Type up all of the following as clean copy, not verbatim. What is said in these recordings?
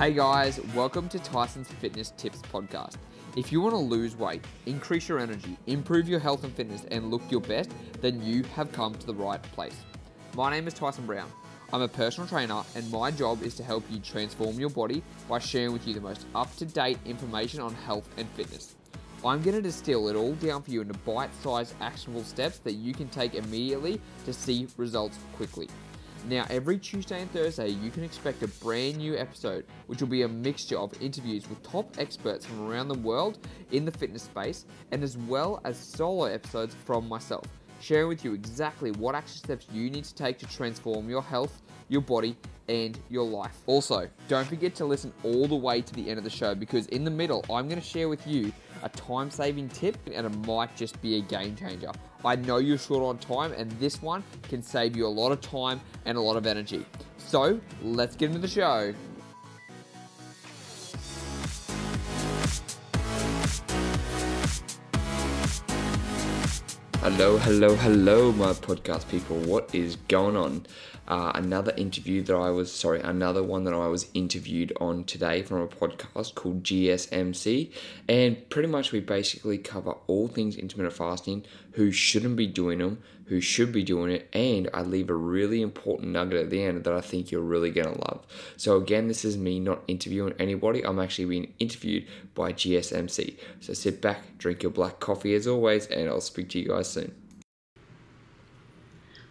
Hey guys, welcome to Tyson's Fitness Tips podcast. If you want to lose weight, increase your energy, improve your health and fitness, and look your best, then you have come to the right place. My name is Tyson Brown. I'm a personal trainer, and my job is to help you transform your body by sharing with you the most up-to-date information on health and fitness. I'm going to distill it all down for you into bite-sized actionable steps that you can take immediately to see results quickly. Now, every Tuesday and Thursday, you can expect a brand new episode, which will be a mixture of interviews with top experts from around the world in the fitness space, and as well as solo episodes from myself, sharing with you exactly what action steps you need to take to transform your health, your body, and your life. Also, don't forget to listen all the way to the end of the show, because in the middle, I'm going to share with you a time-saving tip, and it might just be a game changer. I know you're short on time, and this one can save you a lot of time and a lot of energy. So, let's get into the show. Hello, my podcast people. What is going on? Another one that I was interviewed on today from a podcast called GSMC, and pretty much we basically cover all things intermittent fasting, who shouldn't be doing them, who should be doing it, and I leave a really important nugget at the end that I think you're really going to love. So again, this is me not interviewing anybody. I'm actually being interviewed by GSMC. So sit back, drink your black coffee as always, and I'll speak to you guys soon.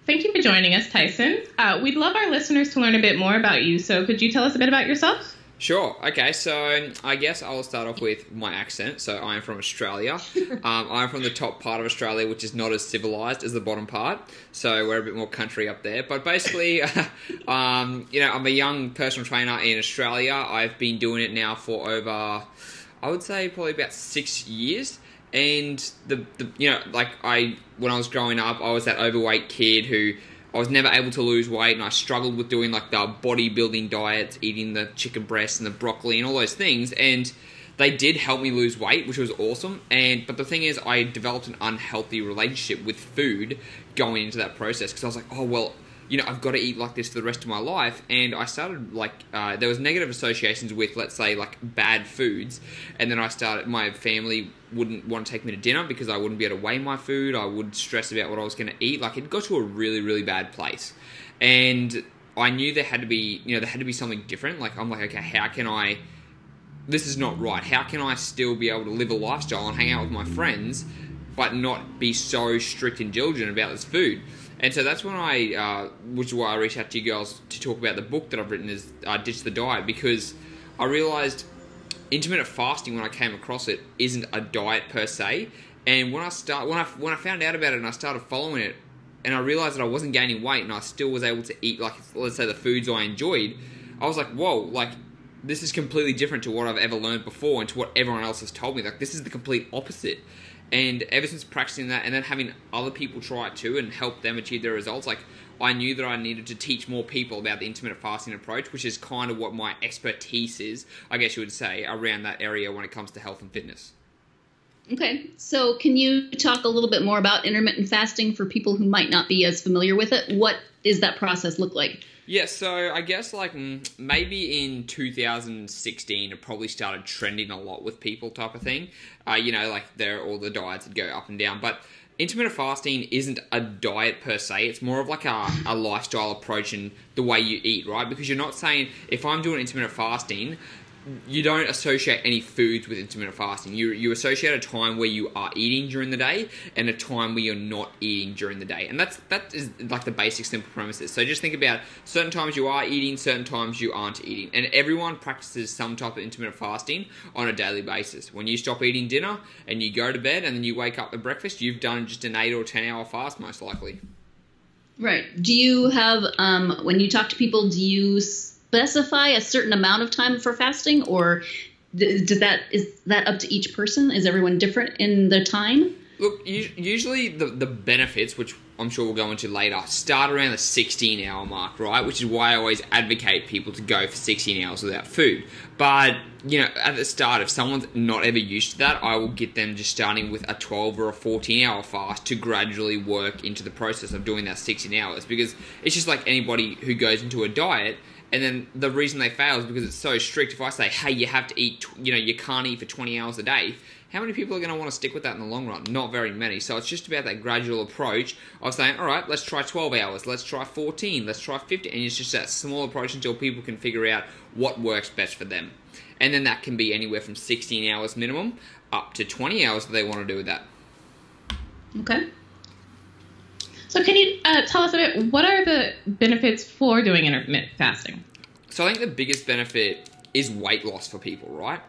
Thank you for joining us, Tyson. We'd love our listeners to learn a bit more about you. So could you tell us a bit about yourself? Sure. Okay, so I guess I'll start off with my accent. So I'm from Australia. I'm from the top part of Australia, which is not as civilized as the bottom part. So we're a bit more country up there. But basically, I'm a young personal trainer in Australia. I've been doing it now for over, I would say, probably about 6 years. And when I was growing up, I was that overweight kid who I was never able to lose weight, and I struggled with doing like the bodybuilding diets, eating the chicken breast and the broccoli and all those things, and they did help me lose weight, which was awesome. But the thing is, I developed an unhealthy relationship with food going into that process, because I was like, oh well, I've got to eat like this for the rest of my life. And I started there was negative associations with, let's say, like bad foods. And then my family wouldn't want to take me to dinner because I wouldn't be able to weigh my food. I would stress about what I was going to eat. Like, it got to a really, really bad place. And I knew there had to be something different. Like, I'm like, okay, this is not right. How can I still be able to live a lifestyle and hang out with my friends, but not be so strict and diligent about this food? And so that's when which is why I reached out to you girls to talk about the book that I've written, is Ditch the Diet, because I realized intermittent fasting, when I came across it, isn't a diet per se. And when I found out about it and I started following it, and I realized that I wasn't gaining weight and I still was able to eat, like, let's say, the foods I enjoyed, I was like, whoa, like, this is completely different to what I've ever learned before and to what everyone else has told me. Like, this is the complete opposite. And ever since practicing that and then having other people try it too and help them achieve their results, like, I knew that I needed to teach more people about the intermittent fasting approach, which is kind of what my expertise is, I guess you would say, around that area when it comes to health and fitness. Okay, so can you talk a little bit more about intermittent fasting for people who might not be as familiar with it? What does that process look like? Yeah, so I guess like maybe in 2016 it probably started trending a lot with people type of thing. Like there are all the diets that go up and down. But intermittent fasting isn't a diet per se. It's more of like a lifestyle approach in the way you eat, right? Because you're not saying, if I'm doing intermittent fasting, you don't associate any foods with intermittent fasting. You associate a time where you are eating during the day and a time where you're not eating during the day. And that is like the basic simple premises. So just think about certain times you are eating, certain times you aren't eating. And everyone practices some type of intermittent fasting on a daily basis. When you stop eating dinner and you go to bed and then you wake up at breakfast, you've done just an 8 or 10 hour fast most likely. Right. Do you have, when you talk to people, do you specify a certain amount of time for fasting, or is that up to each person? Is everyone different in the time? Look, usually the benefits, which I'm sure we'll go into later, start around the 16-hour mark, right? Which is why I always advocate people to go for 16 hours without food. But, at the start, if someone's not ever used to that, I will get them just starting with a 12 or a 14-hour fast to gradually work into the process of doing that 16 hours. Because it's just like anybody who goes into a diet And then the reason they fail is because it's so strict. If I say, hey, you have to eat, you can't eat for 20 hours a day, how many people are going to want to stick with that in the long run? Not very many. So it's just about that gradual approach of saying, all right, let's try 12 hours, let's try 14, let's try 50. And it's just that small approach until people can figure out what works best for them. And then that can be anywhere from 16 hours minimum up to 20 hours if they want to do with that. Okay. So can you tell us a bit, what are the benefits for doing intermittent fasting? So I think the biggest benefit is weight loss for people, right?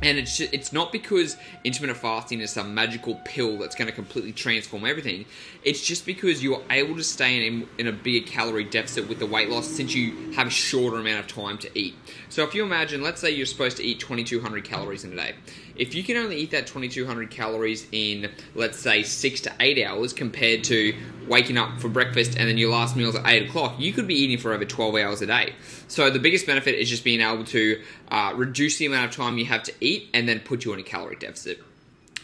And it's not because intermittent fasting is some magical pill that's going to completely transform everything. It's just because you're able to stay in a bigger calorie deficit with the weight loss since you have a shorter amount of time to eat. So if you imagine, let's say you're supposed to eat 2,200 calories in a day. If you can only eat that 2,200 calories in, let's say, 6 to 8 hours compared to waking up for breakfast and then your last meal's at 8 o'clock, you could be eating for over 12 hours a day. So the biggest benefit is just being able to reduce the amount of time you have to eat and then put you in a calorie deficit.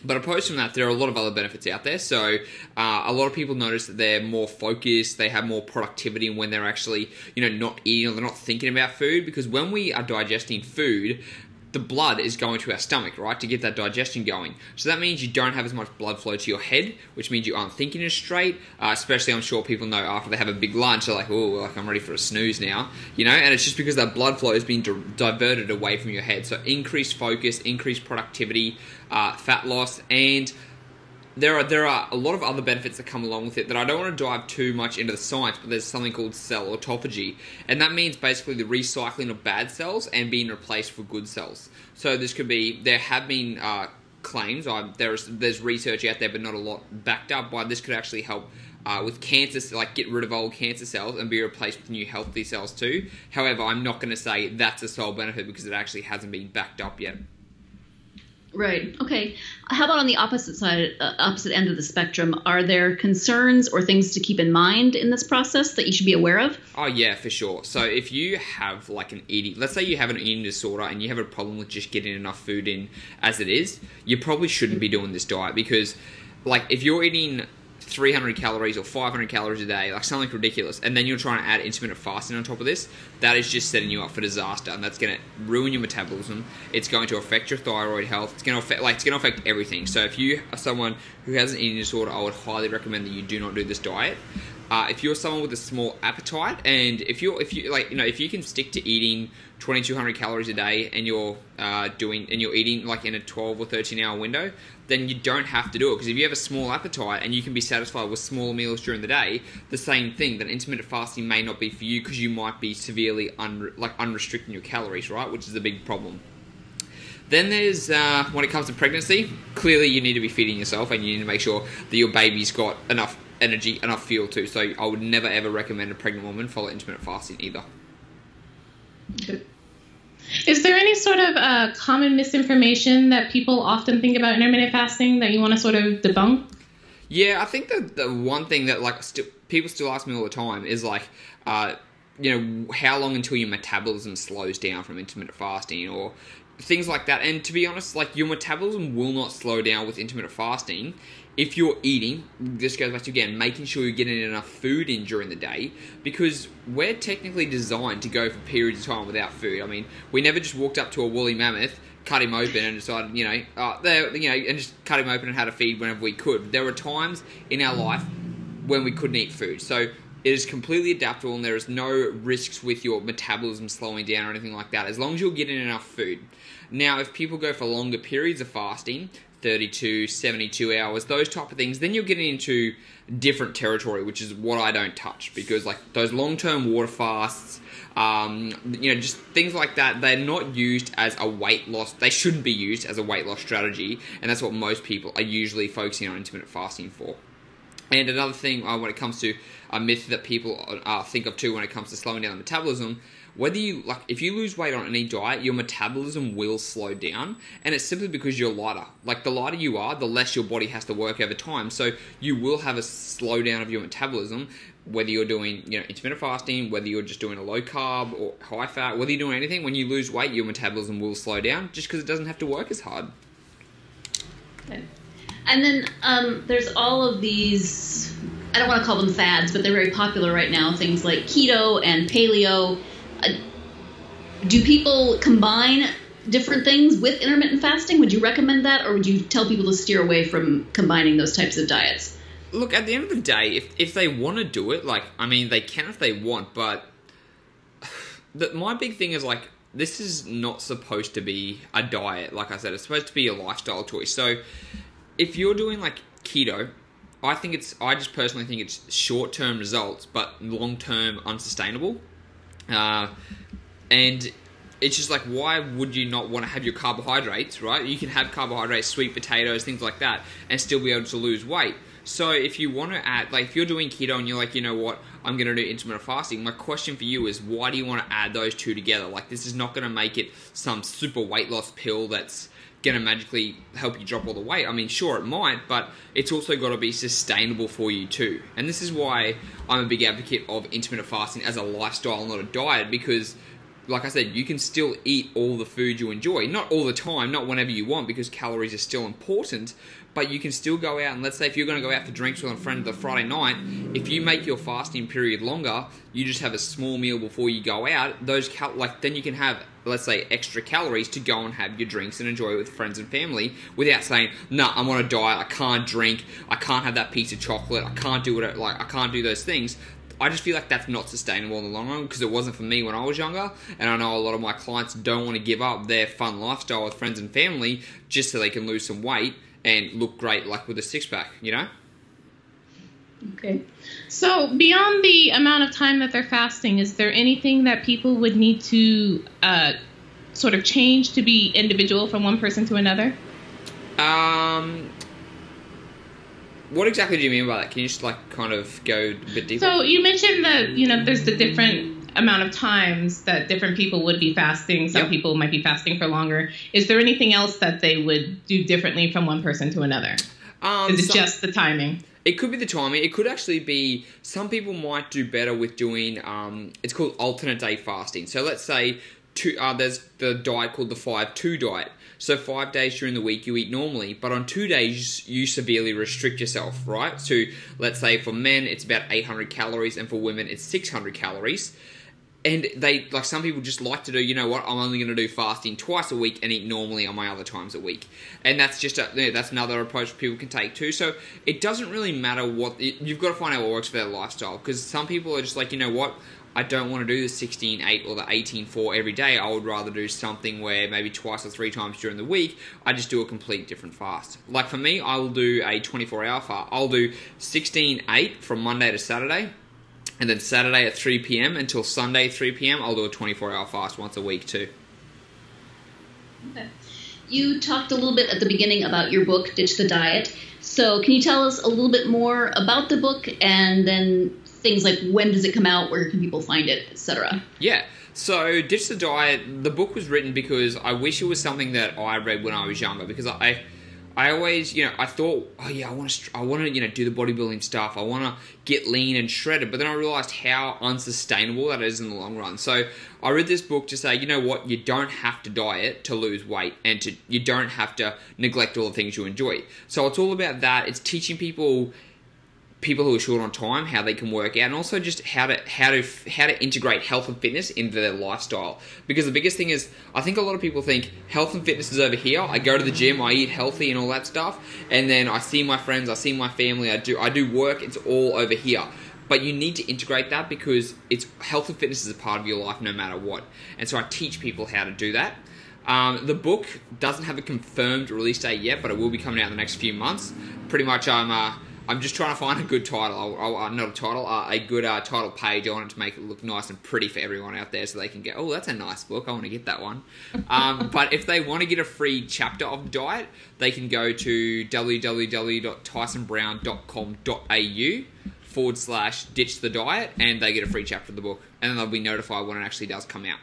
But opposed from that, there are a lot of other benefits out there. So a lot of people notice that they're more focused, they have more productivity when they're actually, not eating or they're not thinking about food. Because when we are digesting food, the blood is going to our stomach, right, to get that digestion going. So that means you don't have as much blood flow to your head, which means you aren't thinking as straight, especially I'm sure people know after they have a big lunch, they're like, oh, I'm ready for a snooze now, and it's just because that blood flow is being diverted away from your head. So increased focus, increased productivity, fat loss, and there are a lot of other benefits that come along with it that I don't want to dive too much into the science, but there's something called cell autophagy, and that means basically the recycling of bad cells and being replaced for good cells. So there have been claims, there's research out there, but not a lot backed up, why this could actually help with cancer, like get rid of old cancer cells and be replaced with new healthy cells too. However, I'm not going to say that's a sole benefit because it actually hasn't been backed up yet. Right. Okay. How about on the opposite end of the spectrum? Are there concerns or things to keep in mind in this process that you should be aware of? Oh, yeah, for sure. So if you have let's say you have an eating disorder and you have a problem with just getting enough food in as it is, you probably shouldn't be doing this diet because, if you're eating 300 calories or 500 calories a day, something ridiculous, and then you're trying to add intermittent fasting on top of this, that is just setting you up for disaster, and that's going to ruin your metabolism. It's going to affect your thyroid health. It's going to affect everything. So if you are someone who has an eating disorder, I would highly recommend that you do not do this diet. If you're someone with a small appetite, and if you can stick to eating 2,200 calories a day, and you're eating in a 12 or 13 hour window, then you don't have to do it. Because if you have a small appetite and you can be satisfied with smaller meals during the day, the same thing, then intermittent fasting may not be for you because you might be severely unrestricting your calories, right? Which is a big problem. Then there's, when it comes to pregnancy, clearly you need to be feeding yourself and you need to make sure that your baby's got enough energy, enough fuel too. So I would never ever recommend a pregnant woman follow intermittent fasting either. Okay. Is there any sort of common misinformation that people often think about intermittent fasting that you want to sort of debunk? Yeah, I think that the one thing that people still ask me all the time is how long until your metabolism slows down from intermittent fasting or things like that. And to be honest, your metabolism will not slow down with intermittent fasting if you're eating. This goes back to, again, making sure you're getting enough food in during the day, because we're technically designed to go for periods of time without food. I mean, we never just walked up to a woolly mammoth, cut him open and decided, and just cut him open and had a feed whenever we could. There were times in our life when we couldn't eat food. So it is completely adaptable and there is no risks with your metabolism slowing down or anything like that, as long as you're getting enough food. Now, if people go for longer periods of fasting, 32, 72 hours, those type of things, then you're getting into different territory, which is what I don't touch, because those long-term water fasts, just things like that, they're not used as a weight loss. They shouldn't be used as a weight loss strategy, and that's what most people are usually focusing on intermittent fasting for. And another thing when it comes to a myth that people think of too when it comes to slowing down the metabolism, whether you if you lose weight on any diet, your metabolism will slow down, and it's simply because you're lighter. The lighter you are, the less your body has to work over time. So you will have a slowdown of your metabolism, whether you're doing intermittent fasting, whether you're just doing a low carb or high fat, whether you're doing anything. When you lose weight, your metabolism will slow down just because it doesn't have to work as hard. Okay. And then there's all of these, I don't want to call them fads, but they're very popular right now, things like keto and paleo. do people combine different things with intermittent fasting? Would you recommend that, or would you tell people to steer away from combining those types of diets? Look, at the end of the day, if they want to do it, like, I mean, they can if they want, but my big thing is, like, this is not supposed to be a diet. Like I said, it's supposed to be a lifestyle choice. So if you're doing, like, keto, I just personally think it's short-term results, but long-term unsustainable. And it's just like, why would you not want to have your carbohydrates, right? You can have carbohydrates, sweet potatoes, things like that, and still be able to lose weight. So if you want to add, like, if you're doing keto and you're like, you know what, I'm going to do intermittent fasting, my question for you is, why do you want to add those two together? Like, this is not going to make it some super weight loss pill that's going to magically help you drop all the weight. I mean, sure, it might, but it's also got to be sustainable for you too. And this is why I'm a big advocate of intermittent fasting as a lifestyle, not a diet, because like I said, you can still eat all the food you enjoy. Not all the time, not whenever you want, because calories are still important, but you can still go out, and let's say if you're going to go out for drinks with a friend the Friday night, if you make your fasting period longer, you just have a small meal before you go out, then you can have, let's say, extra calories to go and have your drinks and enjoy it with friends and family without saying, nah, I'm on a diet, I can't drink, I can't have that piece of chocolate, I can't do it, like, I can't do those things. I just feel like that's not sustainable in the long run, because it wasn't for me when I was younger, and I know a lot of my clients don't want to give up their fun lifestyle with friends and family just so they can lose some weight and look great, like with a six-pack, you know? Okay. So beyond the amount of time that they're fasting, is there anything that people would need to sort of change to be individual from one person to another? What exactly do you mean by that? Can you just, like, kind of go a bit deeper? So you mentioned that, you know, there's the different amount of times that different people would be fasting. Some people might be fasting for longer. Is there anything else that they would do differently from one person to another? Is it just the timing? It could be the timing. It could actually be, some people might do better with doing, it's called alternate day fasting. So let's say there's the diet called the 5-2 diet. So 5 days during the week you eat normally, but on 2 days you severely restrict yourself, right? So let's say for men it's about 800 calories and for women it's 600 calories. And some people just like to do, you know what, I'm only going to do fasting twice a week and eat normally on my other times a week. And that's just that's another approach people can take too. So it doesn't really matter you've got to find out what works for their lifestyle, because some people are just like, you know what, I don't want to do the 16-8 or the 18-4 every day. I would rather do something where maybe twice or 3 times during the week, I just do a complete different fast. Like for me, I will do a 24-hour fast. I'll do 16-8 from Monday to Saturday, and then Saturday at 3 p.m. until Sunday 3 p.m. I'll do a 24-hour fast once a week too. Okay. You talked a little bit at the beginning about your book, Ditch the Diet. So can you tell us a little bit more about the book, and then things like when does it come out, where can people find it, etc.? Yeah. So Ditch the Diet, the book was written because I wish it was something that I read when I was younger, because I always, you know, I thought, oh yeah, I want to, you know, do the bodybuilding stuff. I want to get lean and shredded. But then I realized how unsustainable that is in the long run. So I read this book to say, you know what, you don't have to diet to lose weight, and you don't have to neglect all the things you enjoy. So it's all about that. It's teaching people who are short on time how they can work out, and also just how to integrate health and fitness into their lifestyle. Because the biggest thing is, I think a lot of people think health and fitness is over here. I go to the gym, I eat healthy and all that stuff, and then I see my friends, I see my family, I do work. It's all over here. But you need to integrate that, because it's health and fitness is a part of your life no matter what. And so I teach people how to do that. The book doesn't have a confirmed release date yet, but it will be coming out in the next few months. Pretty much I'm just trying to find a good title, a good title page. I want it to make it look nice and pretty for everyone out there, so they can go, oh, that's a nice book, I want to get that one. But if they want to get a free chapter of the diet, they can go to www.tysonbrown.com.au/ditch the diet, and they get a free chapter of the book, and then they'll be notified when it actually does come out.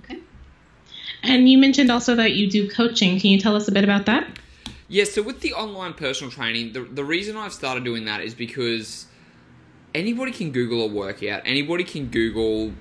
Okay. And you mentioned also that you do coaching. Can you tell us a bit about that? Yeah, so with the online personal training, the reason I've started doing that is because anybody can Google a workout. Anybody can Google,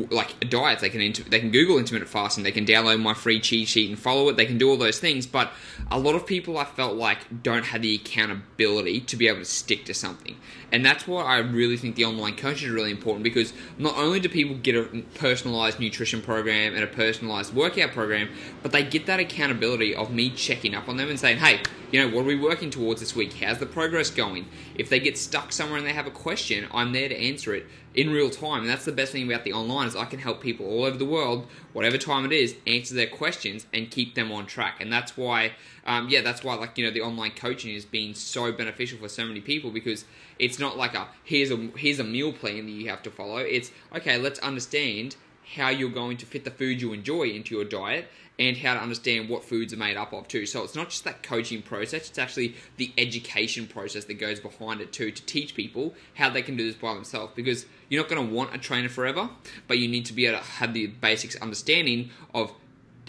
like diets. They can Google intermittent fasting. They can download my free cheat sheet and follow it. They can do all those things. But a lot of people, I felt like, don't have the accountability to be able to stick to something. And that's why I really think the online coaching is really important, because not only do people get a personalized nutrition program and a personalized workout program, but they get that accountability of me checking up on them and saying, hey, what are we working towards this week? How's the progress going? If they get stuck somewhere and they have a question, I'm there to answer it in real time. And that's the best thing about the online, is I can help people all over the world, whatever time it is, answer their questions and keep them on track. And that's why, the online coaching has been so beneficial for so many people, because it's not like here's a meal plan that you have to follow. It's, okay, let's understand how you're going to fit the food you enjoy into your diet, and how to understand what foods are made up of too. So it's not just that coaching process, it's actually the education process that goes behind it too, to teach people how they can do this by themselves. Because you're not going to want a trainer forever, but you need to be able to have the basics understanding of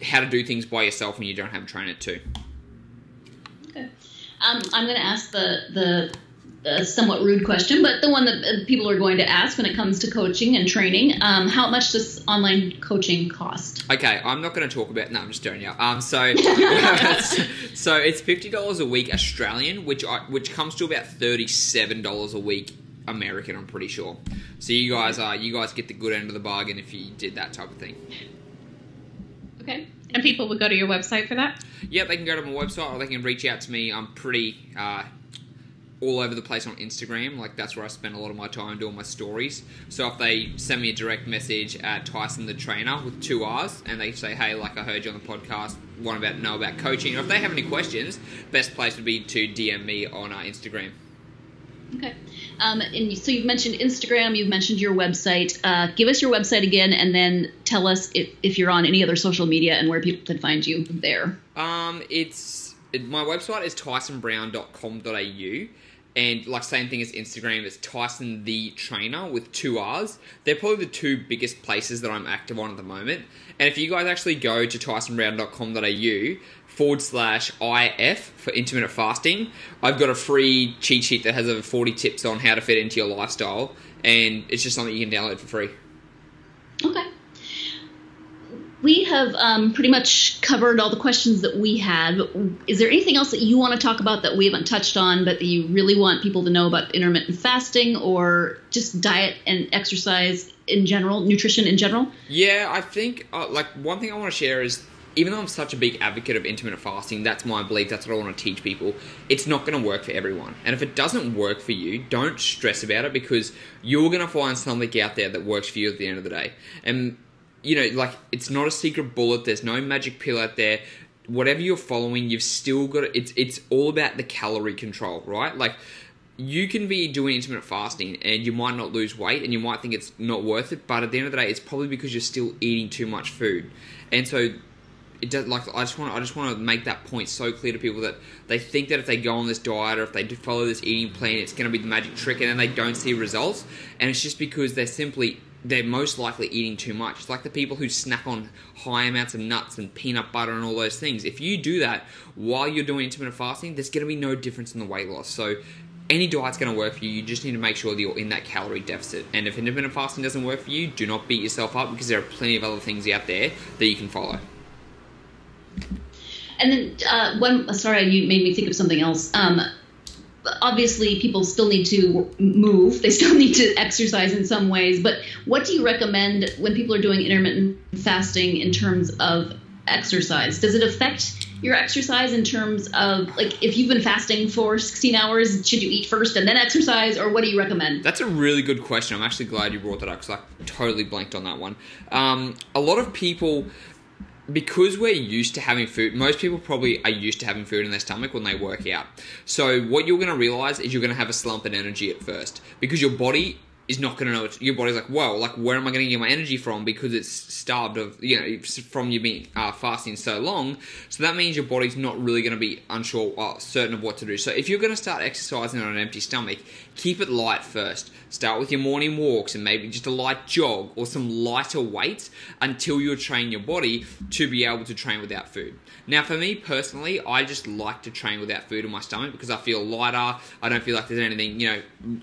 how to do things by yourself when you don't have a trainer too. Okay. I'm going to ask the somewhat rude question, but the one that people are going to ask when it comes to coaching and training. How much does online coaching cost? Okay, I'm not going to talk about... No, I'm just doing it. So it's $50 a week Australian, which comes to about $37 a week American, I'm pretty sure. So you guys get the good end of the bargain if you did that type of thing. Okay. And people would go to your website for that? Yeah, they can go to my website, or they can reach out to me. I'm pretty... all over the place on Instagram. Like, that's where I spend a lot of my time doing my stories. So if they send me a direct message at Tyson the Trainer with 2 R's, and they say, hey, like, I heard you on the podcast, want to know about coaching, or if they have any questions, best place would be to DM me on Instagram. Okay. And so you've mentioned Instagram, you've mentioned your website. Give us your website again, and then tell us if you're on any other social media and where people can find you there. My website is tysonbrown.com.au. And like, same thing as Instagram, it's Tyson the Trainer with 2 R's. They're probably the 2 biggest places that I'm active on at the moment. And if you guys actually go to tysonbrown.com.au/IF for intermittent fasting, I've got a free cheat sheet that has over 40 tips on how to fit into your lifestyle. And it's just something you can download for free. Okay. We have pretty much covered all the questions that we had. Is there anything else that you want to talk about that we haven't touched on, but that you really want people to know about intermittent fasting, or just diet and exercise in general, nutrition in general? Yeah, I think one thing I want to share is, even though I'm such a big advocate of intermittent fasting, that's my belief, that's what I want to teach people, it's not going to work for everyone. And if it doesn't work for you, don't stress about it, because you're going to find something out there that works for you at the end of the day. And it's not a secret bullet. There's no magic pill out there. Whatever you're following, you've still got to, it's all about the calorie control, right? Like, you can be doing intermittent fasting and you might not lose weight, and you might think it's not worth it, but at the end of the day, it's probably because you're still eating too much food. And so it does, I just want to make that point so clear to people, that they think that if they go on this diet or if they follow this eating plan, it's going to be the magic trick, and then they don't see results. And it's just because they're most likely eating too much. It's like the people who snack on high amounts of nuts and peanut butter and all those things. If you do that while you're doing intermittent fasting, there's going to be no difference in the weight loss. So any diet's going to work for you. You just need to make sure that you're in that calorie deficit. And if intermittent fasting doesn't work for you, do not beat yourself up, because there are plenty of other things out there that you can follow. And then you made me think of something else. Obviously, people still need to move. They still need to exercise in some ways. But what do you recommend when people are doing intermittent fasting in terms of exercise? Does it affect your exercise in terms of, like, if you've been fasting for 16 hours, should you eat first and then exercise, or what do you recommend? That's a really good question. I'm actually glad you brought that up, because I totally blanked on that one. A lot of people... Because we're used to having food, most people probably are used to having food in their stomach when they work out. So what you're going to realize is you're going to have a slump in energy at first, because your body is not going to know it. Your body's like, whoa, like where am I going to get my energy from, because it's starved of, from you being fasting so long. So that means your body's not really going to be certain of what to do. So if you're going to start exercising on an empty stomach, keep it light first. Start with your morning walks and maybe just a light jog or some lighter weights until you train your body to be able to train without food. Now, for me personally, I just like to train without food in my stomach because I feel lighter. I don't feel like there's anything,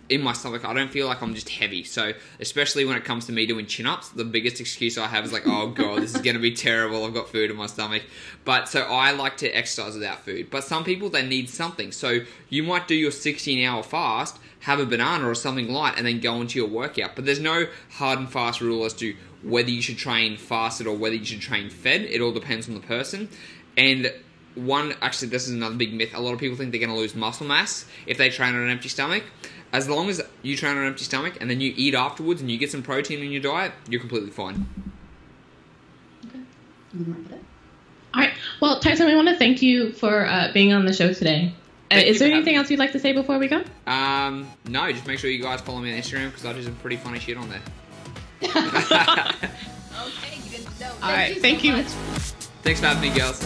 in my stomach. I don't feel like I'm just heavy. So, especially when it comes to me doing chin-ups, the biggest excuse I have is like, oh God, this is going to be terrible. I've got food in my stomach. But so I like to exercise without food. But some people, they need something. So you might do your 16-hour fast, have a banana or something light, and then go into your workout. But there's no hard and fast rule as to whether you should train fasted or whether you should train fed. It all depends on the person. And actually, this is another big myth. A lot of people think they're going to lose muscle mass if they train on an empty stomach. As long as you train on an empty stomach and then you eat afterwards and you get some protein in your diet, you're completely fine. Okay. All right. Well, Tyson, we want to thank you for being on the show today. Is there anything else you'd like to say before we go? No, just make sure you guys follow me on Instagram because I do some pretty funny shit on there. Okay, good to know. All right. Thank you. Thanks for having me, girls.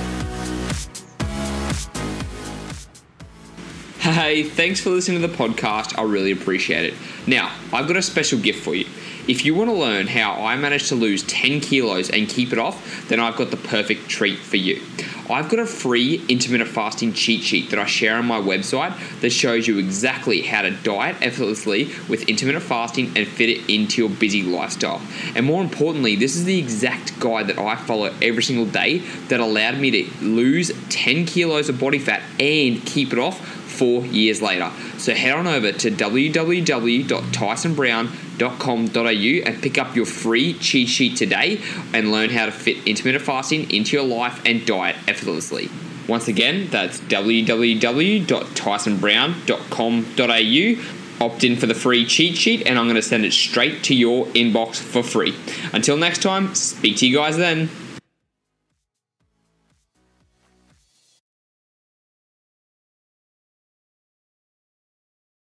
Hey, thanks for listening to the podcast. I really appreciate it. Now, I've got a special gift for you. If you want to learn how I managed to lose 10 kilos and keep it off, then I've got the perfect treat for you. I've got a free intermittent fasting cheat sheet that I share on my website that shows you exactly how to diet effortlessly with intermittent fasting and fit it into your busy lifestyle. And more importantly, this is the exact guide that I follow every single day that allowed me to lose 10 kilos of body fat and keep it off 4 years later. So head on over to www.tysonbrown.com.au and pick up your free cheat sheet today and learn how to fit intermittent fasting into your life and diet effortlessly. Once again, that's www.tysonbrown.com.au. Opt in for the free cheat sheet and I'm going to send it straight to your inbox for free. Until next time, speak to you guys then.